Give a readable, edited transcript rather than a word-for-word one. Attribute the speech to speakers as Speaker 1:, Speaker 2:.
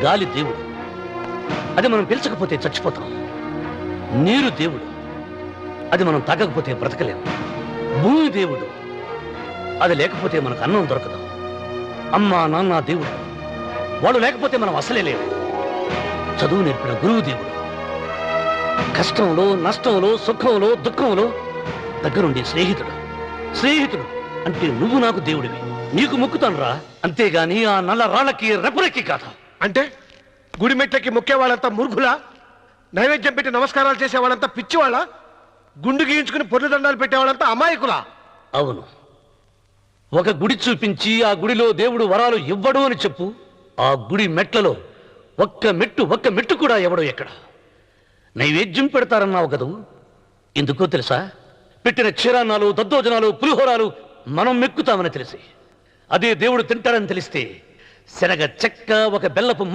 Speaker 1: గాలి దేవుడు, అది మనం పీల్చకపోతే చచ్చిపోతాం. నీరు దేవుడు, అది మనం తాగకపోతే బ్రతకలేము. భూమి దేవుడు, అది లేకపోతే మనకు అన్నం దొరకదు. అమ్మ నాన్న దేవుడు, వాడు లేకపోతే మనం అసలే లేవు. చదువు నేర్పిన గురువు దేవుడు, కష్టంలో నష్టంలో సుఖంలో దుఃఖంలో దగ్గరుండే స్నేహితుడు. స్నేహితుడు అంటే నువ్వు నాకు దేవుడివి, నీకు మొక్కుతాను రా, అంతేగాని ఆ నల్ల రాళ్ళకి రెపరెక్కి కాదు.
Speaker 2: అంటే గుడి మెట్లకి మొక్కే వాళ్ళంతా మురుగులా? నైవేద్యం పెట్టి నమస్కారాలు చేసే వాళ్ళంతా పిచ్చివాళ్ళ? గుండు గీయించుకుని పొర్లు దండాలు పెట్టేవాళ్ళంతా అమాయకులా?
Speaker 1: అవును, ఒక గుడి చూపించి ఆ గుడిలో దేవుడు వరాలు ఇవ్వడు అని చెప్పు. ఆ గుడి మెట్లలో ఒక్క మెట్టు కూడా ఎవడో ఎక్కడ. నైవేద్యం పెడతారన్నావు కదూ, ఎందుకో తెలుసా? పెట్టిన క్షీరాన్నాలు దద్దోజనాలు పులిహోరాలు మనం మెక్కుతామని తెలిసి, అదే దేవుడు తింటాడని తెలిస్తే శనగ చెక్క ఒక బెల్లపు ముక్క